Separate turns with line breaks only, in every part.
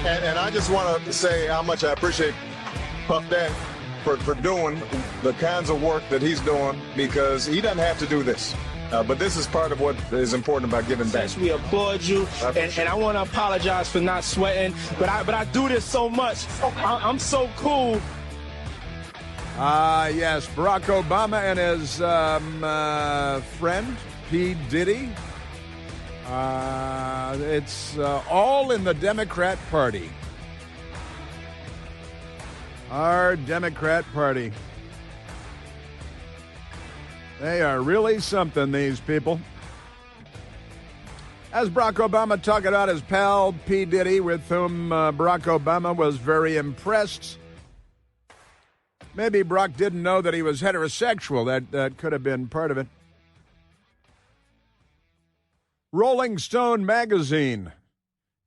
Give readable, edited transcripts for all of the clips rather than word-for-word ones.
And I just want to say how much I appreciate Puff Daddy for doing the kinds of work that he's doing, because he doesn't have to do this. But this is part of what is important about giving back.
Yes, we applaud you, and I want to apologize for not sweating, but I do this so much. I'm so cool.
Yes, Barack Obama and his friend, P. Diddy. It's all in the Democrat Party. Our Democrat Party. They are really something, these people. As Barack Obama talking about his pal, P. Diddy, with whom Barack Obama was very impressed. Maybe Barack didn't know that he was heterosexual. That could have been part of it. Rolling Stone magazine.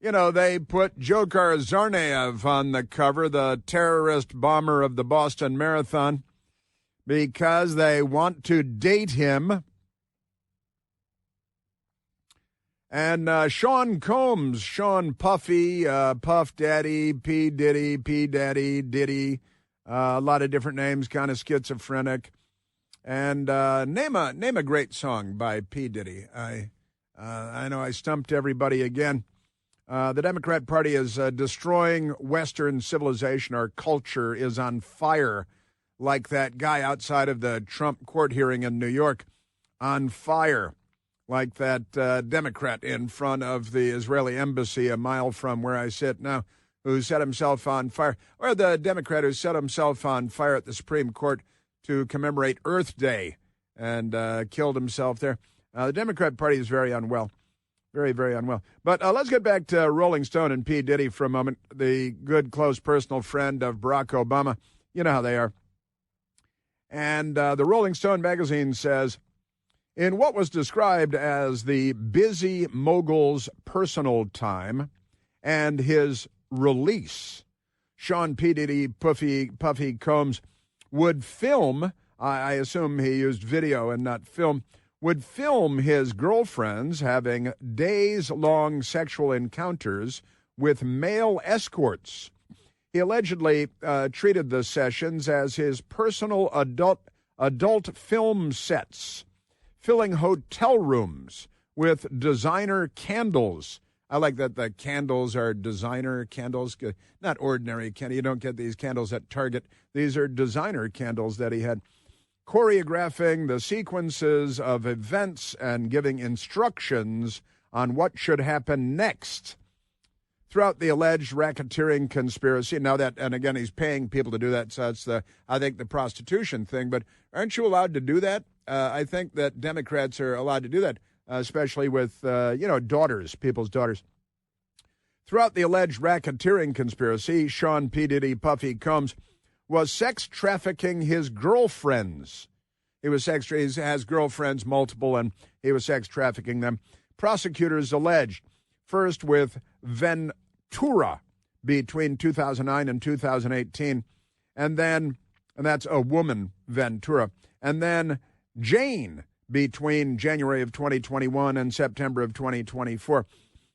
You know, they put Dzhokhar Tsarnaev on the cover, the terrorist bomber of the Boston Marathon, because they want to date him. And Sean Combs, Sean Puffy, Puff Daddy, P. Diddy, P. Daddy, Diddy, a lot of different names, kind of schizophrenic. And name a great song by P. Diddy. I know I stumped everybody again. The Democrat Party is destroying Western civilization. Our culture is on fire, like that guy outside of the Trump court hearing in New York, on fire, like that Democrat in front of the Israeli embassy a mile from where I sit now, who set himself on fire, or the Democrat who set himself on fire at the Supreme Court to commemorate Earth Day and killed himself there. The Democrat Party is very unwell, very, very unwell. But let's get back to Rolling Stone and P. Diddy for a moment, the good, close personal friend of Barack Obama. You know how they are. And the Rolling Stone magazine says, in what was described as the busy mogul's personal time and his release, Sean P. Diddy, Puffy Combs would film, I assume he used video and not film, would film his girlfriends having days-long sexual encounters with male escorts. He allegedly treated the sessions as his personal adult film sets, filling hotel rooms with designer candles. I like that the candles are designer candles, not ordinary candles. You don't get these candles at Target. These are designer candles that he had. Choreographing the sequences of events and giving instructions on what should happen next. Throughout the alleged racketeering conspiracy, now that, and again, he's paying people to do that, so it's I think the prostitution thing, but aren't you allowed to do that? I think that Democrats are allowed to do that, especially with, daughters, people's daughters. Throughout the alleged racketeering conspiracy, Sean P. Diddy, Puffy Combs, was sex trafficking his girlfriends. He has girlfriends, multiple, and he was sex trafficking them. Prosecutors alleged, first with Ventura between 2009 and 2018, and that's a woman, Ventura, and then Jane between January of 2021 and September of 2024.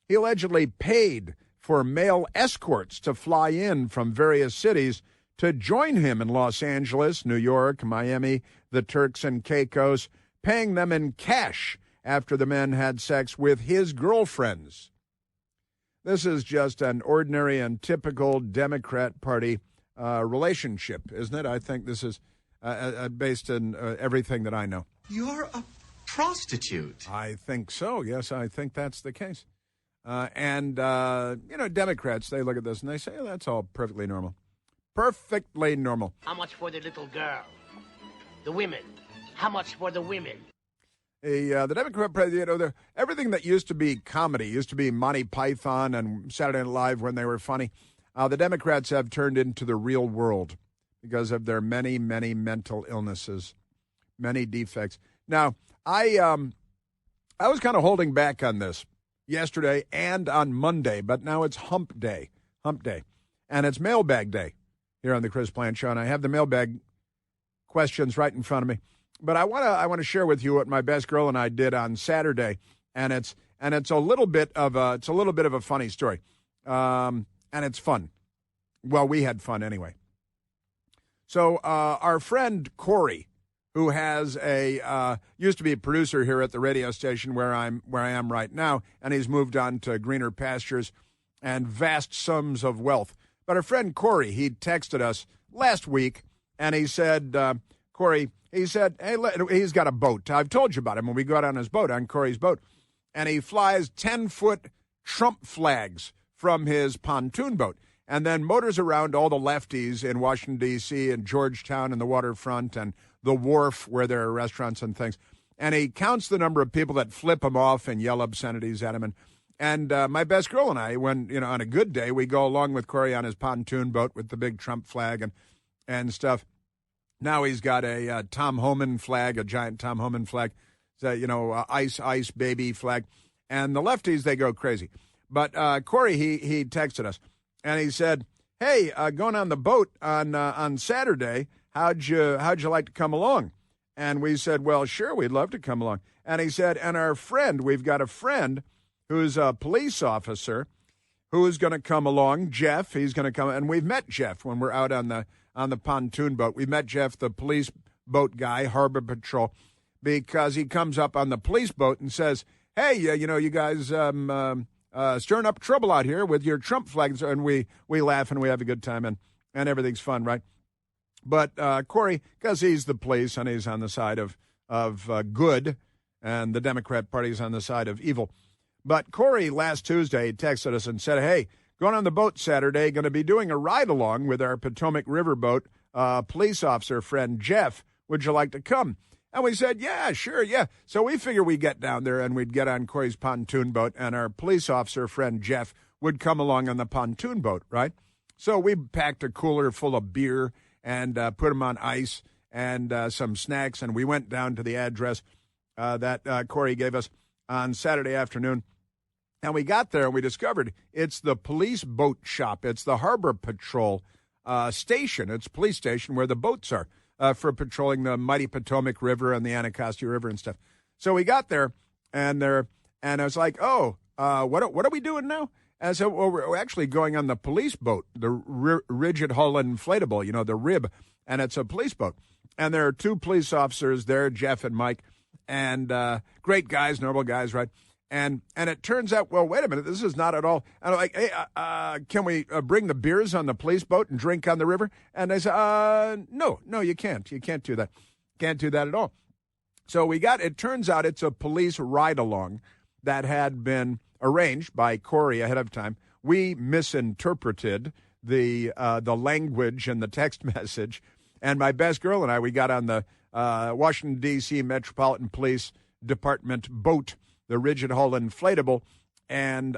He allegedly paid for male escorts to fly in from various cities to join him in Los Angeles, New York, Miami, the Turks and Caicos, paying them in cash after the men had sex with his girlfriends. This is just an ordinary and typical Democrat Party relationship, isn't it? I think this is based on everything that I know.
You're a prostitute.
I think so. Yes, I think that's the case. Democrats, they look at this and they say, that's all perfectly normal. Perfectly normal.
How much for the little girl? The women. How much for the women?
The Democrat president, everything that used to be comedy, used to be Monty Python and Saturday Night Live when they were funny, the Democrats have turned into the real world because of their many, many mental illnesses, many defects. Now, I was kind of holding back on this yesterday and on Monday, but now it's hump day, and it's mailbag day here on the Chris Plant Show, and I have the mailbag questions right in front of me. But I want to share with you what my best girl and I did on Saturday, and it's a little bit of a funny story. And and it's fun. Well, we had fun anyway. So our friend Corey, who has used to be a producer here at the radio station where I am right now, and he's moved on to greener pastures and vast sums of wealth. But our friend Corey, he texted us last week, and he said, Corey, he said, hey, he's got a boat. I've told you about him when we go out on his boat, on Corey's boat, and he flies 10-foot Trump flags from his pontoon boat, and then motors around all the lefties in Washington, D.C., and Georgetown and the waterfront and the wharf where there are restaurants and things. And he counts the number of people that flip him off and yell obscenities at him. And my best girl and I, when, on a good day, we go along with Corey on his pontoon boat with the big Trump flag and stuff. Now he's got a Tom Homan flag, a giant Tom Homan flag, ice baby flag. And the lefties, they go crazy. But Corey, he texted us, and he said, hey, going on the boat on Saturday, how'd you like to come along? And we said, well, sure, we'd love to come along. And he said, and we've got a friend who's a police officer who's going to come along, Jeff. He's going to come, and we've met Jeff when we're out on the pontoon boat. We met Jeff, the police boat guy, Harbor Patrol, because he comes up on the police boat and says, hey, you guys stirring up trouble out here with your Trump flags, and we laugh and we have a good time, and everything's fun, right? But Corey, because he's the police and he's on the side of good, and the Democrat Party's on the side of evil. But Corey, last Tuesday, texted us and said, hey, going on the boat Saturday, going to be doing a ride-along with our Potomac River boat police officer friend Jeff. Would you like to come? And we said, yeah, sure, yeah. So we figured we'd get down there and we'd get on Corey's pontoon boat, and our police officer friend Jeff would come along on the pontoon boat, right? So we packed a cooler full of beer and put them on ice and some snacks, and we went down to the address that Corey gave us on Saturday afternoon. And we got there and we discovered it's the police boat shop. It's the Harbor Patrol station. It's a police station where the boats are for patrolling the mighty Potomac River and the Anacostia River and stuff. So we got there, and I was like, what are we doing now? And so we're actually going on the police boat, the rigid hull inflatable, the RIB, and it's a police boat. And there are two police officers there, Jeff and Mike, and great guys, normal guys, right? And it turns out, well, wait a minute, this is not at all. And I'm like, hey, can we bring the beers on the police boat and drink on the river? And they said, no, you can't. You can't do that. Can't do that at all. So it turns out it's a police ride-along that had been arranged by Corey ahead of time. We misinterpreted the language in the text message. And my best girl and I, we got on the Washington, D.C. Metropolitan Police Department boat, the rigid hull inflatable, and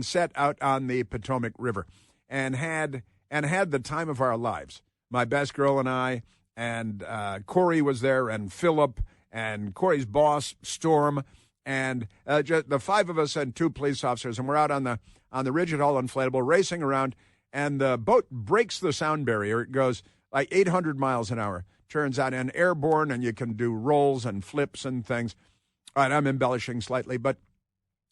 set out on the Potomac River, and had the time of our lives. My best girl and I, and Corey was there, and Philip, and Corey's boss, Storm, and just the five of us and two police officers, and we're out on the rigid hull inflatable racing around, and the boat breaks the sound barrier. It goes like 800 miles an hour, turns out, and airborne, and you can do rolls and flips and things. All right, I'm embellishing slightly, but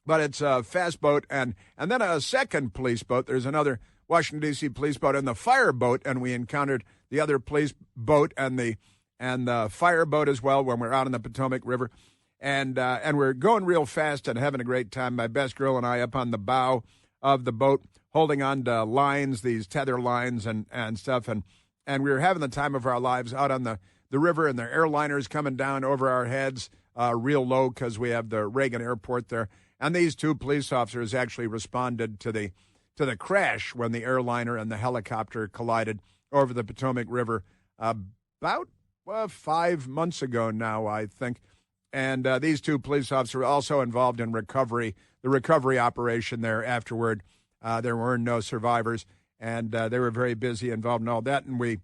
it's a fast boat, and then a second police boat. There's another Washington, D.C. police boat and the fire boat, and we encountered the other police boat and the fire boat as well when we're out on the Potomac River, and we're going real fast and having a great time. My best girl and I up on the bow of the boat, holding on to lines, these tether lines and stuff, and we were having the time of our lives out on the river, and the airliners coming down over our heads. Real low because we have the Reagan Airport there. And these two police officers actually responded to the crash when the airliner and the helicopter collided over the Potomac River about 5 months ago now, I think. And these two police officers were also involved in the recovery operation there afterward. There were no survivors, and they were very busy involved in all that. And we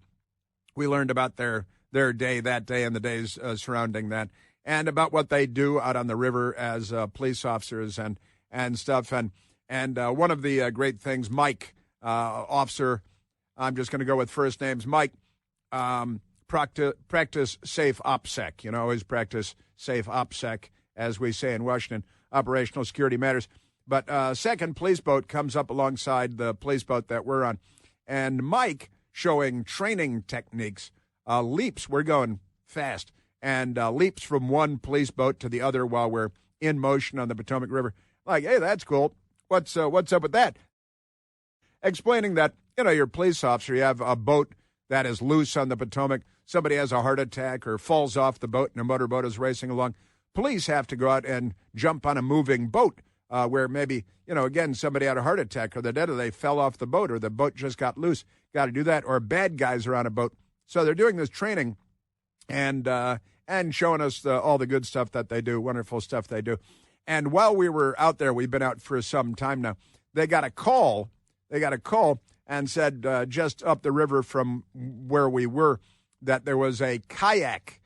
learned about their day that day and the days surrounding that, and about what they do out on the river as police officers and stuff. And one of the great things, Mike, officer, I'm just going to go with first names, Mike, practice safe OPSEC. Always practice safe OPSEC, as we say in Washington, operational security matters. But second police boat comes up alongside the police boat that we're on. And Mike, showing training techniques, leaps. We're going fast. And leaps from one police boat to the other while we're in motion on the Potomac River. Like, hey, that's cool. What's up with that? Explaining that, you're a police officer. You have a boat that is loose on the Potomac. Somebody has a heart attack or falls off the boat and a motorboat is racing along. Police have to go out and jump on a moving boat where maybe, again, somebody had a heart attack or they're dead or they fell off the boat or the boat just got loose. Got to do that. Or bad guys are on a boat. So they're doing this training and showing us all the good stuff that they do, wonderful stuff they do. And while we were out there, we've been out for some time now, they got a call and said just up the river from where we were that there was a kayak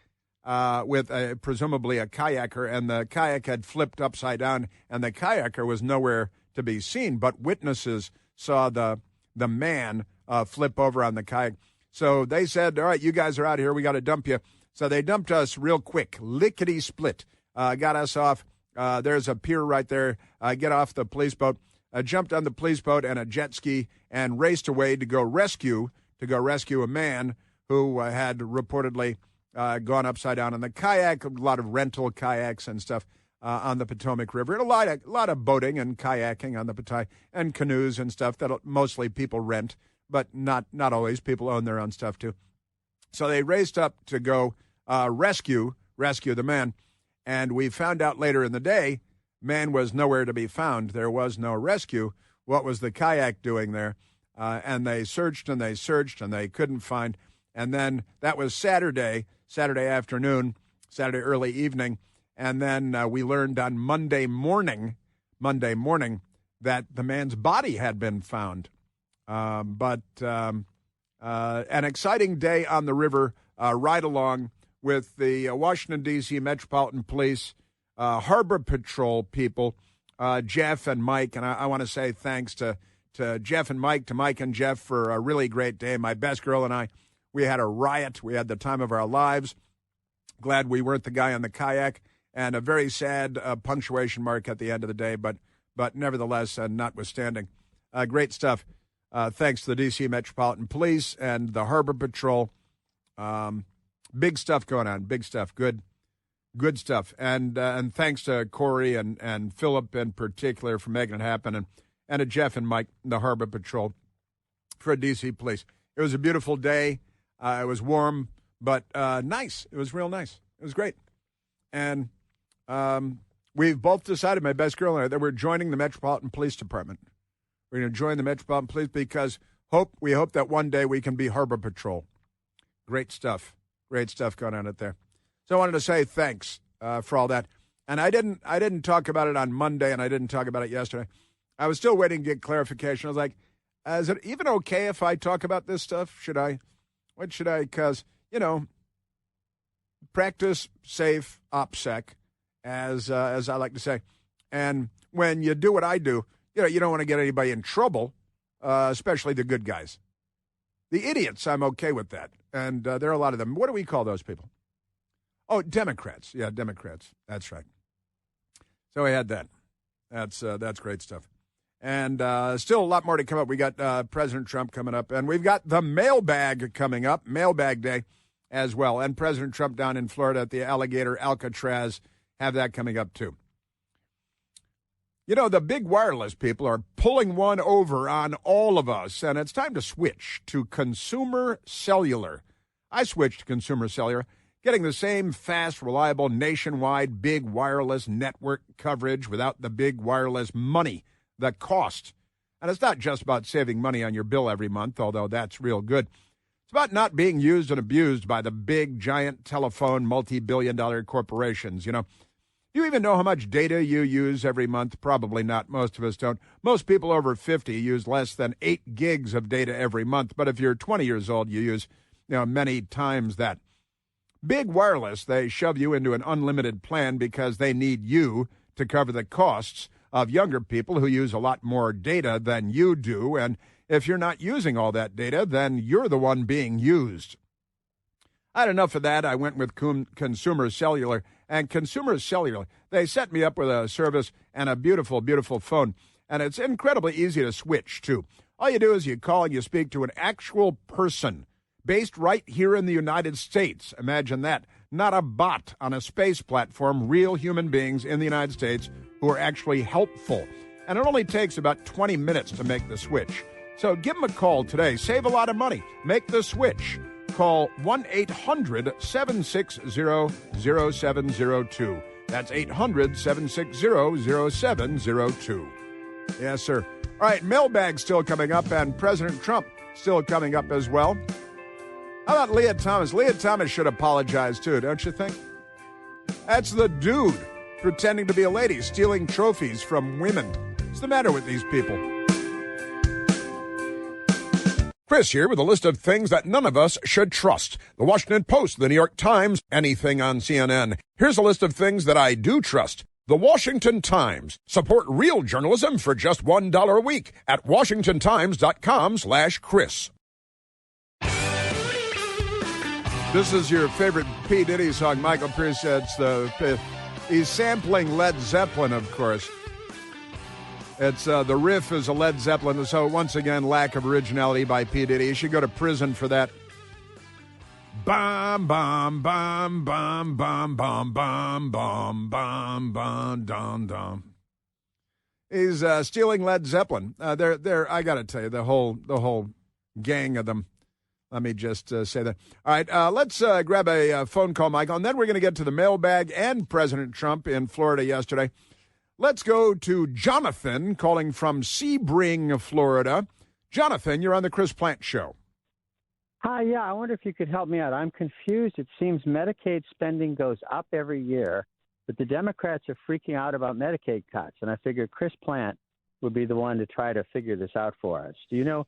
with presumably a kayaker, and the kayak had flipped upside down, and the kayaker was nowhere to be seen, but witnesses saw the man flip over on the kayak. So they said, all right, you guys are out here. We got to dump you. So they dumped us real quick, lickety-split, got us off. There's a pier right there. Get off the police boat. Jumped on the police boat and a jet ski and raced away to go rescue a man who had reportedly gone upside down in the kayak. A lot of rental kayaks and stuff on the Potomac River. And a lot of boating and kayaking on the Potomac and canoes and stuff that mostly people rent, but not always. People own their own stuff too. So they raced up to go rescue the man. And we found out later in the day, man was nowhere to be found. There was no rescue. What was the kayak doing there? And they searched and they couldn't find. And then that was Saturday afternoon, Saturday early evening. And then we learned on Monday morning that the man's body had been found. But an exciting day on the river, right along with the Washington, D.C. Metropolitan Police, Harbor Patrol people, Jeff and Mike. And I want to say thanks to Jeff and Mike, to Mike and Jeff for a really great day. My best girl and I, we had a riot. We had the time of our lives. Glad we weren't the guy on the kayak. And a very sad punctuation mark at the end of the day. But nevertheless, notwithstanding, great stuff. Thanks to the D.C. Metropolitan Police and the Harbor Patrol. Big stuff going on. Big stuff. Good stuff. And thanks to Corey and Philip in particular for making it happen, and to Jeff and Mike, the Harbor Patrol, for D.C. Police. It was a beautiful day. It was warm, but nice. It was real nice. It was great. And we've both decided, my best girl and I, that we're joining the Metropolitan Police Department. We're going to join the Metropolitan Police because we hope that one day we can be Harbor Patrol. Great stuff. Great stuff going on out there. So I wanted to say thanks for all that. And I didn't talk about it on Monday, and I didn't talk about it yesterday. I was still waiting to get clarification. I was like, is it even okay if I talk about this stuff? Should I? What should I? Because, practice safe, OPSEC, as I like to say. And when you do what I do, you don't want to get anybody in trouble, especially the good guys. The idiots, I'm okay with that. And there are a lot of them. What do we call those people? Oh, Democrats. Yeah, Democrats. That's right. So we had that. That's great stuff. And still a lot more to come up. We got President Trump coming up, and we've got the Mailbag coming up, Mailbag Day as well. And President Trump down in Florida at the Alligator Alcatraz, have that coming up too. The big wireless people are pulling one over on all of us, and it's time to switch to Consumer Cellular. I switched to Consumer Cellular, getting the same fast, reliable, nationwide, big wireless network coverage without the big wireless money, the cost. And it's not just about saving money on your bill every month, although that's real good. It's about not being used and abused by the big, giant telephone, multi-billion-dollar corporations, Do you even know how much data you use every month? Probably not. Most of us don't. Most people over 50 use less than 8 gigs of data every month. But if you're 20 years old, you use many times that. Big Wireless, they shove you into an unlimited plan because they need you to cover the costs of younger people who use a lot more data than you do. And if you're not using all that data, then you're the one being used. I had enough of that. I went with Consumer Cellular, And Consumer Cellular, they set me up with a service and a beautiful, beautiful phone. And it's incredibly easy to switch, too. All you do is you call and you speak to an actual person based right here in the United States. Imagine that. Not a bot on a space platform, real human beings in the United States who are actually helpful. And it only takes about 20 minutes to make the switch. So give them a call today. Save a lot of money. Make the switch. Call 1-800-760-0702. That's 800-760-0702. Yes, sir. All right, Mailbag still coming up, and President Trump still coming up as well. How about Leah Thomas? Leah Thomas should apologize, too, don't you think? That's the dude pretending to be a lady, stealing trophies from women. What's the matter with these people? Chris here with a list of things that none of us should trust. The Washington Post, the New York Times, anything on CNN. Here's a list of things that I do trust. The Washington Times. Support real journalism for just $1 a week at washingtontimes.com/Chris. This is your favorite P. Diddy song. Michael Pierce says he's sampling Led Zeppelin, of course. It's the riff is a Led Zeppelin, so once again, lack of originality by P. Diddy. You should go to prison for that. Bam, bam, bam, bam, bam, bam, bam, bam, bam, bam, dum, dum. He's stealing Led Zeppelin. They're. I got to tell you, the whole gang of them. Let me just say that. All right, let's grab a phone call, Michael, and then we're going to get to the mailbag and President Trump in Florida yesterday. Let's go to Jonathan calling from Sebring, Florida. Jonathan, you're on the Chris Plant Show.
Hi, yeah, I wonder if you could help me out. I'm confused. It seems Medicaid spending goes up every year, but the Democrats are freaking out about Medicaid cuts, and I figured Chris Plant would be the one to try to figure this out for us. Do you know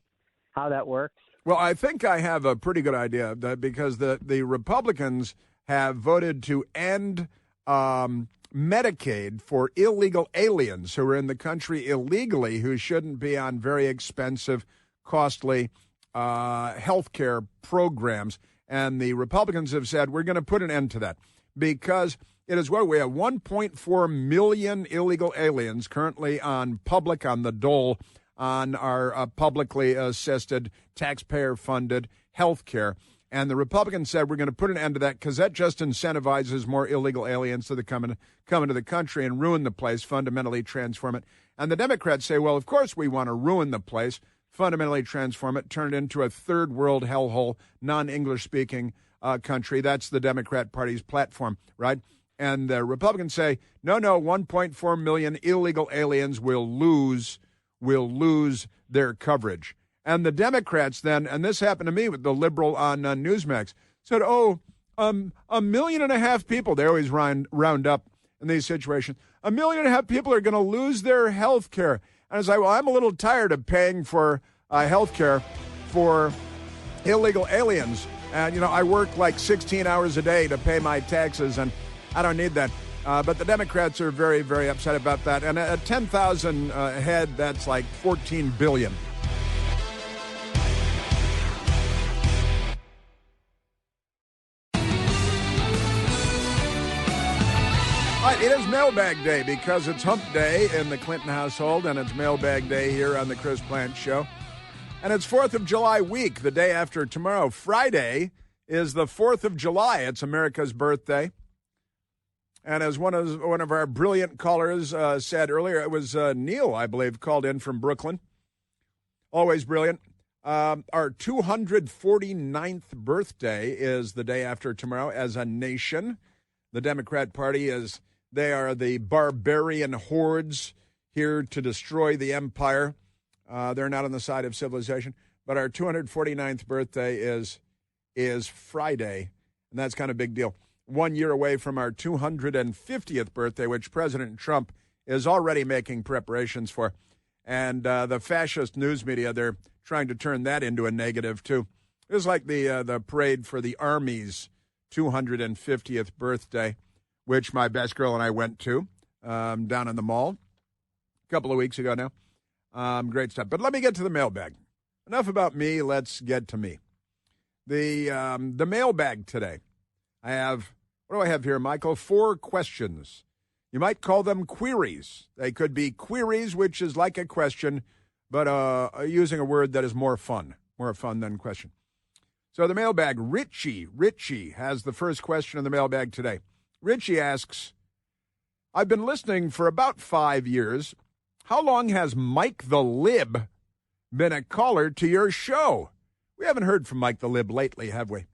how that works?
Well, I think I have a pretty good idea because the Republicans have voted to end Medicaid for illegal aliens who are in the country illegally, who shouldn't be on very expensive, costly health care programs. And the Republicans have said, we're going to put an end to that because it is what we have 1.4 million illegal aliens currently on the dole on our publicly assisted, taxpayer-funded health care. And the Republicans said we're going to put an end to that because that just incentivizes more illegal aliens to come into the country and ruin the place, fundamentally transform it. And the Democrats say, well, of course we want to ruin the place, fundamentally transform it, turn it into a third world hellhole, non-English speaking country. That's the Democrat Party's platform, right? And the Republicans say, no, 1.4 million illegal aliens will lose their coverage. And the Democrats then, and this happened to me with the liberal on Newsmax, said, 1.5 million people, they always round up in these situations, 1.5 million people are going to lose their health care. And I was like, well, I'm a little tired of paying for health care for illegal aliens. And, I work like 16 hours a day to pay my taxes, and I don't need that. But the Democrats are very, very upset about that. And at 10,000 head, that's like $14 billion. All right, it is Mailbag Day because it's Hump Day in the Clinton household, and it's Mailbag Day here on the Chris Plant Show. And it's 4th of July week, the day after tomorrow. Friday is the 4th of July. It's America's birthday. And as one of our brilliant callers said earlier, it was Neil, I believe, called in from Brooklyn. Always brilliant. Our 249th birthday is the day after tomorrow as a nation. The Democrat Party they are the barbarian hordes here to destroy the empire. They're not on the side of civilization. But our 249th birthday is Friday, and that's kind of a big deal. 1 year away from our 250th birthday, which President Trump is already making preparations for. And the fascist news media, they're trying to turn that into a negative, too. It was like the parade for the Army's 250th birthday, which my best girl and I went to down in the mall a couple of weeks ago now. Great stuff. But let me get to the mailbag. Enough about me. Let's get to me. The mailbag today. I have What do I have here, Michael? 4 questions. You might call them queries. They could be queries, which is like a question, but using a word that is more fun than question. So the mailbag, Richie has the first question in the mailbag today. Richie asks, I've been listening for about 5 years. How long has Mike the Lib been a caller to your show? We haven't heard from Mike the Lib lately, have we?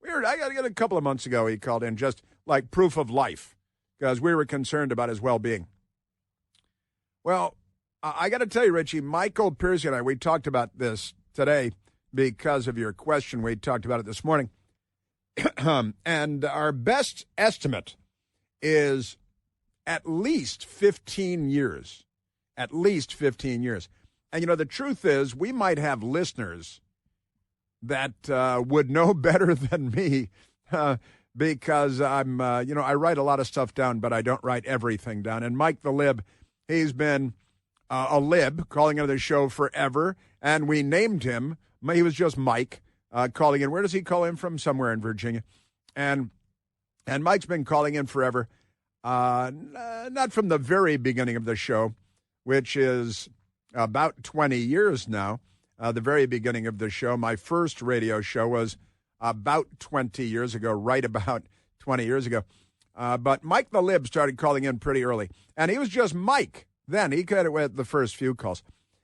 Weird. I got to get a couple of months ago he called in just like proof of life because we were concerned about his well-being. Well, I got to tell you, Richie, Michael Piercy and I, we talked about this today because of your question. We talked about it this morning. And our best estimate is at least 15 years. At least 15 years. And, you know, the truth is we might have listeners that would know better than me because I'm, I write a lot of stuff down, but I don't write everything down. And Mike the Lib, he's been a lib calling into the show forever, and we named him. He was just Mike calling in. Where does he call in from? Somewhere in Virginia. And Mike's been calling in forever, not from the very beginning of the show, which is about 20 years now. The very beginning of the show, my first radio show was about 20 years ago, right about 20 years ago. But Mike the Lib started calling in pretty early, and he was just Mike then. He got it with the first few calls.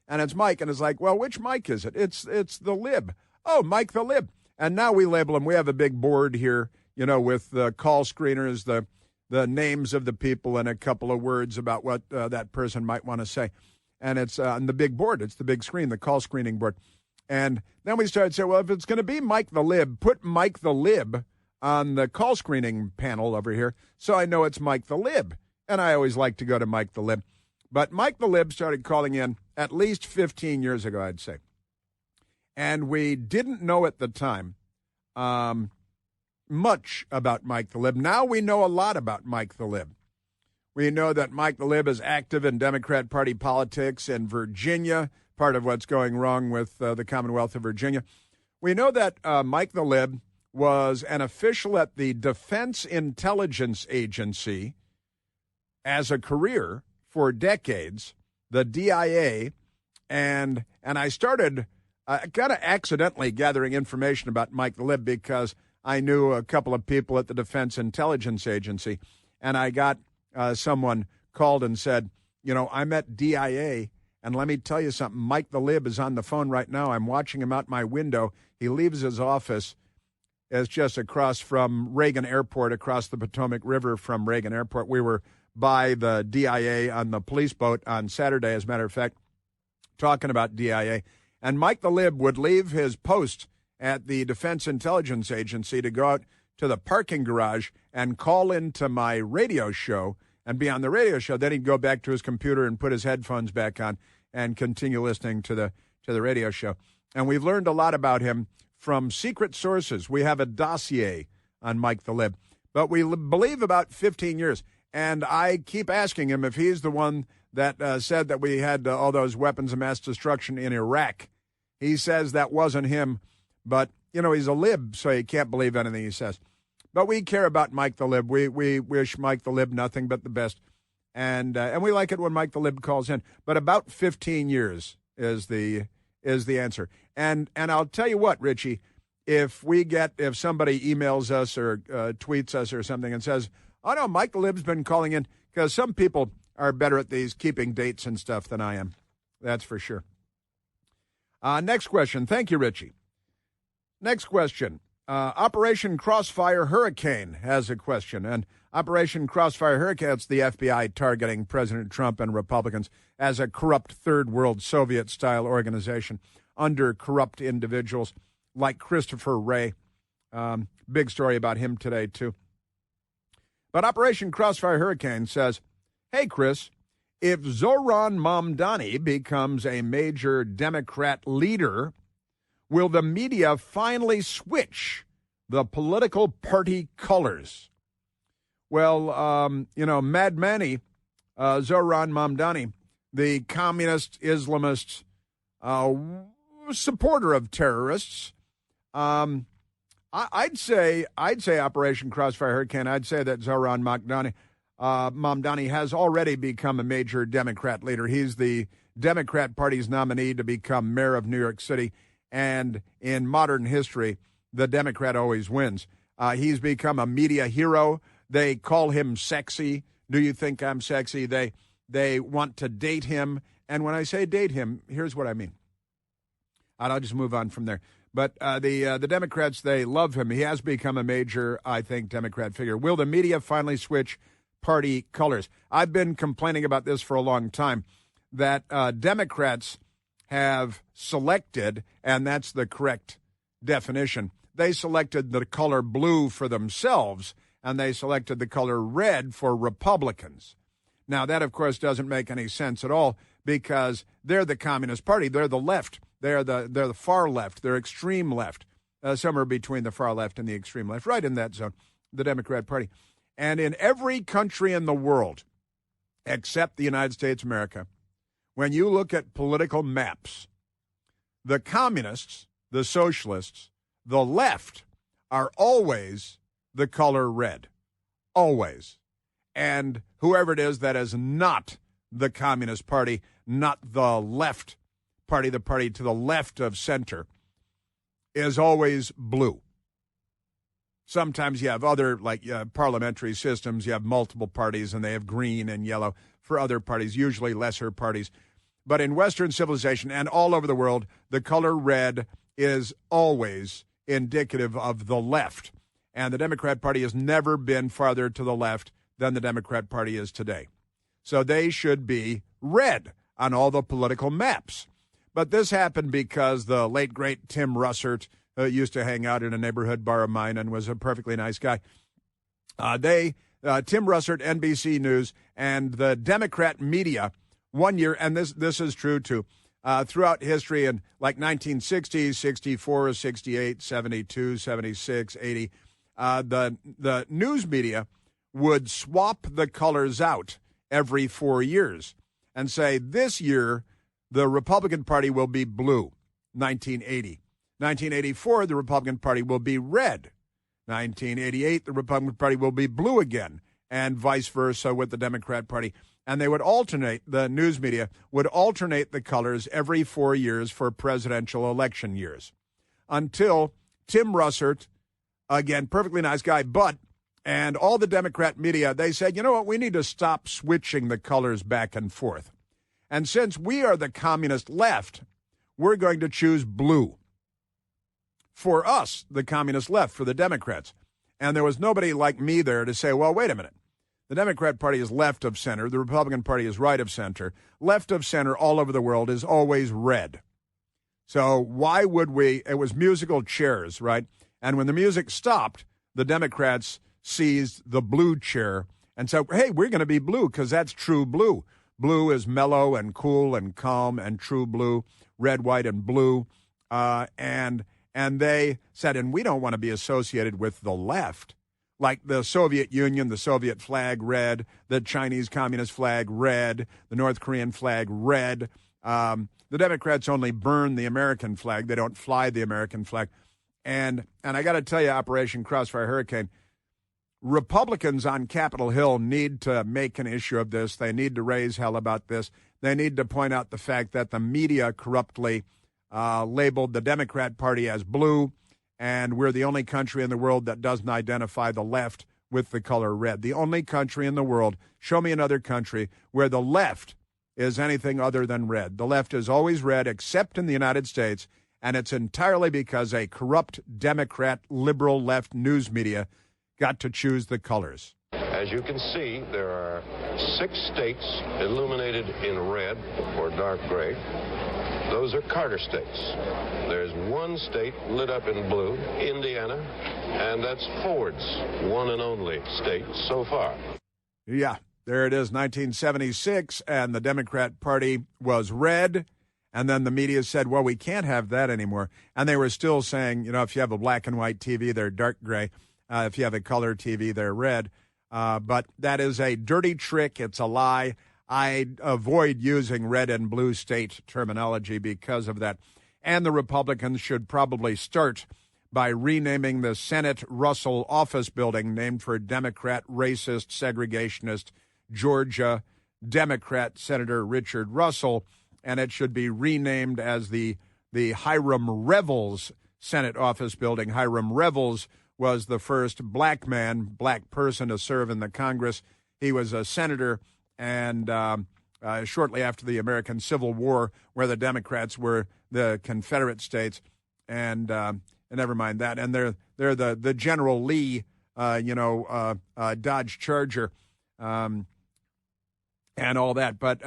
And it's Mike, and it's like, well, which Mike is it? It's the Lib. Oh, Mike the Lib. And now we label him. We have a big board here, you know, with the call screeners, the names of the people, and a couple of words about what that person might want to say. And it's on the big board. It's the big screen, the call screening board. And then we started saying, well, if it's going to be Mike the Lib, put Mike the Lib on the call screening panel over here so I know it's Mike the Lib. And I always like to go to Mike the Lib. But Mike the Lib started calling in at least 15 years ago, I'd say. And we didn't know at the time much about Mike the Lib. Now we know a lot about Mike the Lib. We know that Mike the Lib is active in Democrat Party politics in Virginia, part of what's going wrong with the Commonwealth of Virginia. We know that Mike the Lib was an official at the Defense Intelligence Agency as a career for decades, the DIA, and I started kind of accidentally gathering information about Mike the Lib because I knew a couple of people at the Defense Intelligence Agency, and I got someone called and said, you know, I'm at DIA, and let me tell you something. Mike the Lib is on the phone right now. I'm watching him out my window. He leaves his office. It's just across from Reagan Airport, across the Potomac River from Reagan Airport. We were by the DIA on the police boat on Saturday, as a matter of fact, talking about DIA. And Mike the Lib would leave his post at the Defense Intelligence Agency to go out to the parking garage and call into my radio show and be on the radio show. Then he'd go back to his computer and put his headphones back on and continue listening to the radio show. And we've learned a lot about him from secret sources. We have a dossier on Mike the Lib. But we believe about 15 years. And I keep asking him if he's the one that said that we had all those weapons of mass destruction in Iraq. He says that wasn't him. But, you know, he's a lib, so you can't believe anything he says. But we care about Mike the Lib. We wish Mike the Lib nothing but the best. And we like it when Mike the Lib calls in. But about 15 years is the answer. And I'll tell you what, Richie, if somebody emails us or tweets us or something and says, oh, no, Mike the Lib's been calling in, because some people are better at these keeping dates and stuff than I am. That's for sure. Next question. Thank you, Richie. Next question. Operation Crossfire Hurricane has a question. And Operation Crossfire Hurricane, it's the FBI targeting President Trump and Republicans as a corrupt third world Soviet-style organization under corrupt individuals like Christopher Wray. Big story about him today, too. But Operation Crossfire Hurricane says, hey, Chris, if Zohran Mamdani becomes a major Democrat leader, will the media finally switch the political party colors? Well, Mad Manny, Zohran Mamdani, the communist Islamist supporter of terrorists, I'd say Operation Crossfire Hurricane. I'd say that Zohran Mamdani has already become a major Democrat leader. He's the Democrat Party's nominee to become mayor of New York City. And in modern history, the Democrat always wins. He's become a media hero. They call him sexy. Do you think I'm sexy? They want to date him. And when I say date him, here's what I mean. And I'll just move on from there. But the Democrats, they love him. He has become a major, I think, Democrat figure. Will the media finally switch party colors? I've been complaining about this for a long time, that Democrats have selected, and that's the correct definition, they selected the color blue for themselves, and they selected the color red for Republicans. Now, that, of course, doesn't make any sense at all because they're the Communist Party. They're the left. They're the far left. They're extreme left, somewhere between the far left and the extreme left, right in that zone, the Democrat Party. And in every country in the world, except the United States of America, when you look at political maps, the communists, the socialists, the left are always the color red. Always. And whoever it is that is not the Communist Party, not the left party, the party to the left of center, is always blue. Sometimes you have other, like parliamentary systems, you have multiple parties, and they have green and yellow for other parties, usually lesser parties. But in Western civilization and all over the world, the color red is always indicative of the left. And the Democrat Party has never been farther to the left than the Democrat Party is today. So they should be red on all the political maps. But this happened because the late, great Tim Russert used to hang out in a neighborhood bar of mine and was a perfectly nice guy. Tim Russert, NBC News, and the Democrat media one year, and this is true too, throughout history in like 1960, 64, 68, 72, 76, 80, the news media would swap the colors out every 4 years and say, this year, the Republican Party will be blue, 1980. 1984, the Republican Party will be red. 1988, the Republican Party will be blue again, and vice versa with the Democrat Party. And they would alternate, the news media would alternate the colors every 4 years for presidential election years. Until Tim Russert, again, perfectly nice guy, and all the Democrat media, they said, you know what, we need to stop switching the colors back and forth. And since we are the communist left, we're going to choose blue. For us, the communist left, for the Democrats. And there was nobody like me there to say, well, wait a minute. The Democrat Party is left of center. The Republican Party is right of center. Left of center all over the world is always red. So why would we? It was musical chairs, right? And when the music stopped, the Democrats seized the blue chair and said, hey, we're going to be blue because that's true blue. Blue is mellow and cool and calm and true blue, red, white, and blue. And they said, and we don't want to be associated with the left. Like the Soviet Union, the Soviet flag, red. The Chinese Communist flag, red. The North Korean flag, red. The Democrats only burn the American flag. They don't fly the American flag. And I got to tell you, Operation Crossfire Hurricane, Republicans on Capitol Hill need to make an issue of this. They need to raise hell about this. They need to point out the fact that the media corruptly labeled the Democrat Party as blue, and we're the only country in the world that doesn't identify the left with the color red. The only country in the world, show me another country, where the left is anything other than red. The left is always red, except in the United States, and it's entirely because a corrupt Democrat, liberal left news media got to choose the colors.
As you can see, there are 6 states illuminated in red or dark gray. Those are Carter states. There's 1 state lit up in blue, Indiana, and that's Ford's one and only state so far.
Yeah, there it is, 1976, and the Democrat Party was red, and then the media said, well, we can't have that anymore. And they were still saying, you know, if you have a black and white TV, they're dark gray. If you have a color TV, they're red. But that is a dirty trick. It's a lie. I avoid using red and blue state terminology because of that. And the Republicans should probably start by renaming the Senate Russell office building, named for Democrat, racist, segregationist, Georgia Democrat Senator Richard Russell, and it should be renamed as the Hiram Revels Senate office building. Hiram Revels was the first black person to serve in the Congress. He was a senator, and shortly after the American Civil War, where the Democrats were the Confederate states, and never mind that. And they're the General Lee, Dodge Charger, and all that. But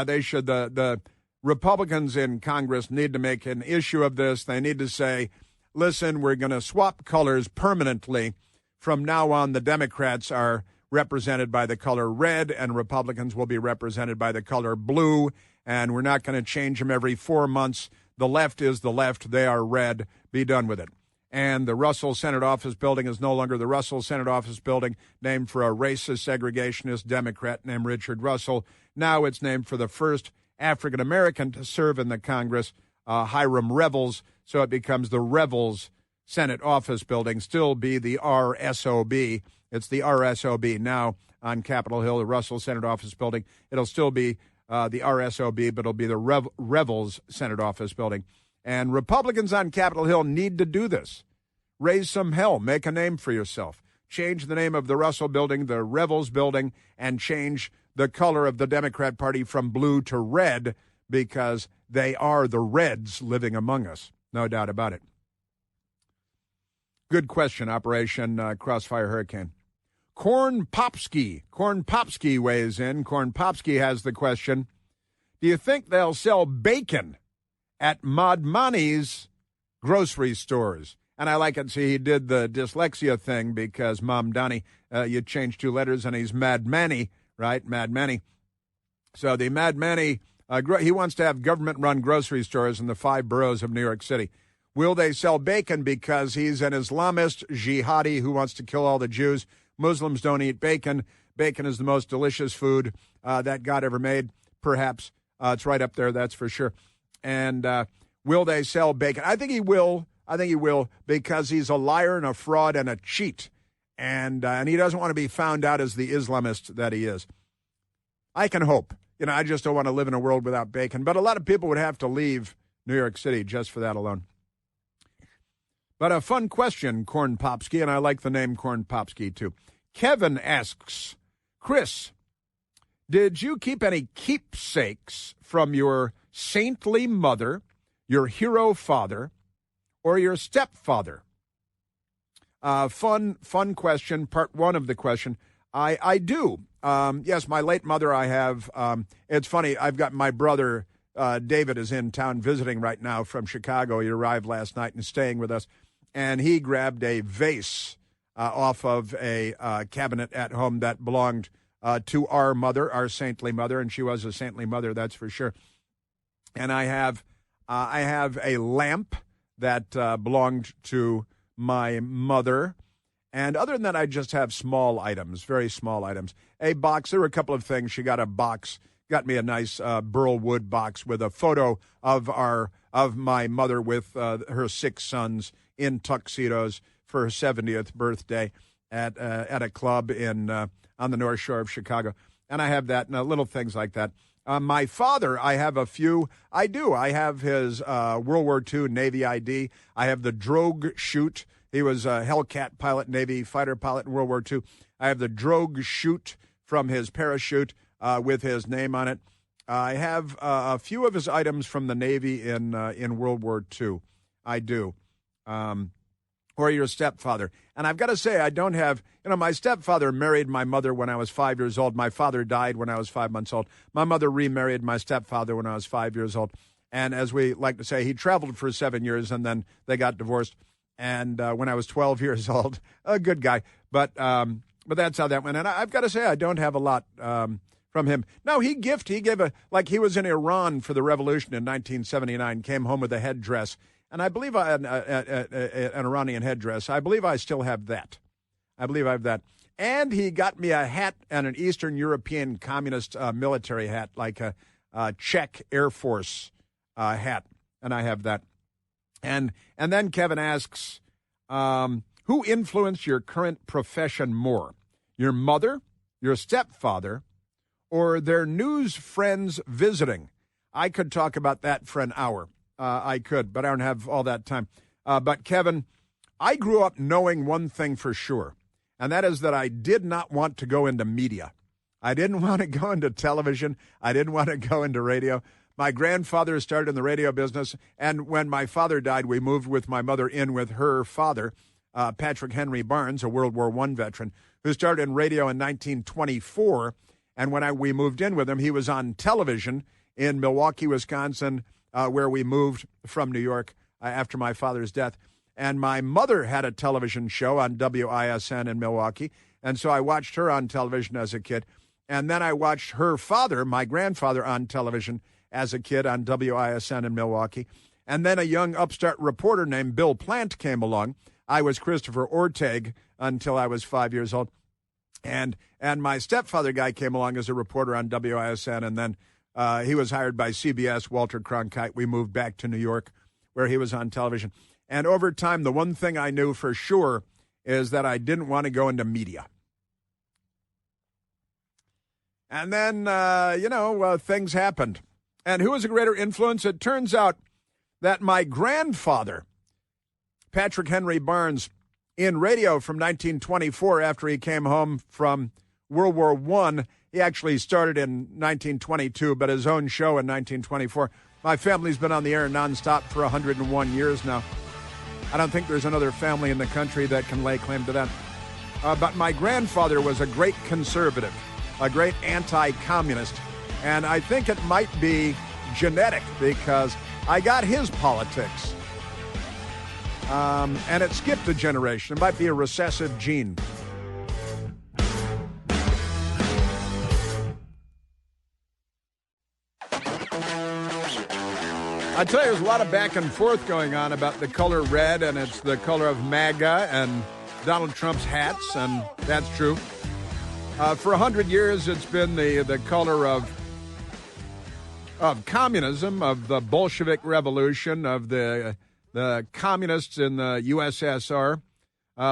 they should. The Republicans in Congress need to make an issue of this. They need to say, listen, we're going to swap colors permanently. From now on, the Democrats are represented by the color red, and Republicans will be represented by the color blue, and we're not going to change them every 4 months. The left is the left. They are red. Be done with it. And the Russell Senate office building is no longer the Russell Senate office building, named for a racist, segregationist Democrat named Richard Russell. Now it's named for the first African-American to serve in the Congress, Hiram Revels, so it becomes the Revels Senate office building, still be the RSOB. It's the RSOB now on Capitol Hill, the Russell Senate office building. It'll still be the RSOB, but it'll be the Revels Senate office building. And Republicans on Capitol Hill need to do this. Raise some hell. Make a name for yourself. Change the name of the Russell building, the Revels building, and change the color of the Democrat Party from blue to red, because they are the Reds living among us. No doubt about it. Good question, Operation Crossfire Hurricane. Corn Popsky weighs in. Corn Popsky has the question, do you think they'll sell bacon at Madmani's grocery stores? And I like it. See, he did the dyslexia thing because Mom Donnie, you change 2 letters and he's Mad Manny, right? Mad Manny. So the Mad Manny, he wants to have government-run grocery stores in the 5 boroughs of New York City. Will they sell bacon because he's an Islamist jihadi who wants to kill all the Jews? Muslims don't eat bacon. Bacon is the most delicious food that God ever made, perhaps. It's right up there, that's for sure. And will they sell bacon? I think he will. Because he's a liar and a fraud and a cheat. And he doesn't want to be found out as the Islamist that he is. I can hope. I just don't want to live in a world without bacon. But a lot of people would have to leave New York City just for that alone. But a fun question, Corn Popsky, and I like the name Corn Popsky, too. Kevin asks, Chris, did you keep any keepsakes from your saintly mother, your hero father, or your stepfather? Fun question, part 1 of the question. I do. Yes, my late mother I have. It's funny, I've got my brother, David, is in town visiting right now from Chicago. He arrived last night and is staying with us. And he grabbed a vase off of a cabinet at home that belonged to our mother, our saintly mother, and she was a saintly mother, that's for sure. And I have a lamp that belonged to my mother. And other than that, I just have small items, very small items. A box, there were a couple of things. She got a box, got me a nice burl wood box with a photo of my mother with her 6 sons in tuxedos for her 70th birthday at a club on the North Shore of Chicago. And I have that and little things like that. My father, I have a few. I do. I have his World War II Navy ID. I have the drogue chute. He was a Hellcat pilot, Navy fighter pilot in World War II. I have the drogue chute from his parachute with his name on it. I have a few of his items from the Navy in World War II. I do. Or your stepfather. And I've got to say, I don't have, my stepfather married my mother when I was 5 years old. My father died when I was 5 months old. My mother remarried my stepfather when I was 5 years old. And as we like to say, he traveled for 7 years and then they got divorced. And when I was 12 years old, a good guy. But that's how that went. And I've got to say, I don't have a lot from him. No, he gave he was in Iran for the revolution in 1979, came home with a headdress. And I believe an Iranian headdress. I believe I still have that. I believe I have that. And he got me a hat and an Eastern European communist military hat, like a Czech Air Force hat. And I have that. And then Kevin asks, Who influenced your current profession more? Your mother, your stepfather, or their news friends visiting? I could talk about that for an hour. I could, but I don't have all that time. But, Kevin, I grew up knowing one thing for sure, and that is that I did not want to go into media. I didn't want to go into television. I didn't want to go into radio. My grandfather started in the radio business, and when my father died, we moved with my mother in with her father, Patrick Henry Barnes, a World War I veteran, who started in radio in 1924. And when we moved in with him, he was on television in Milwaukee, Wisconsin, where we moved from New York after my father's death. And my mother had a television show on WISN in Milwaukee, and so I watched her on television as a kid. And then I watched her father, my grandfather, on television as a kid on WISN in Milwaukee. And then a young upstart reporter named Bill Plant came along. I was Christopher Orteg until I was 5 years old. And my stepfather guy came along as a reporter on WISN, and then he was hired by CBS, Walter Cronkite. We moved back to New York, where he was on television. And over time, the one thing I knew for sure is that I didn't want to go into media. And then, things happened. And who was a greater influence? It turns out that my grandfather, Patrick Henry Barnes, in radio from 1924 after he came home from World War I, he actually started in 1922, but his own show in 1924. My family's been on the air nonstop for 101 years now. I don't think there's another family in the country that can lay claim to that. But my grandfather was a great conservative, a great anti-communist, and I think it might be genetic because I got his politics. And it skipped a generation. It might be a recessive gene. I tell you, there's a lot of back and forth going on about the color red, and it's the color of MAGA and Donald Trump's hats, and that's true. For 100 years, it's been the color of communism, of the Bolshevik Revolution, of the communists in the USSR,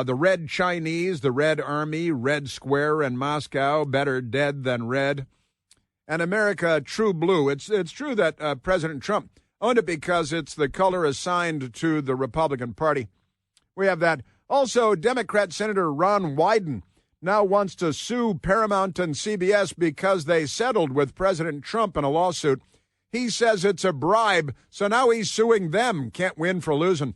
the Red Chinese, the Red Army, Red Square in Moscow, better dead than red, and America, true blue. It's true that President Trump owned it because it's the color assigned to the Republican Party. We have that. Also, Democrat Senator Ron Wyden now wants to sue Paramount and CBS because they settled with President Trump in a lawsuit. He says it's a bribe, so now he's suing them. Can't win for losing.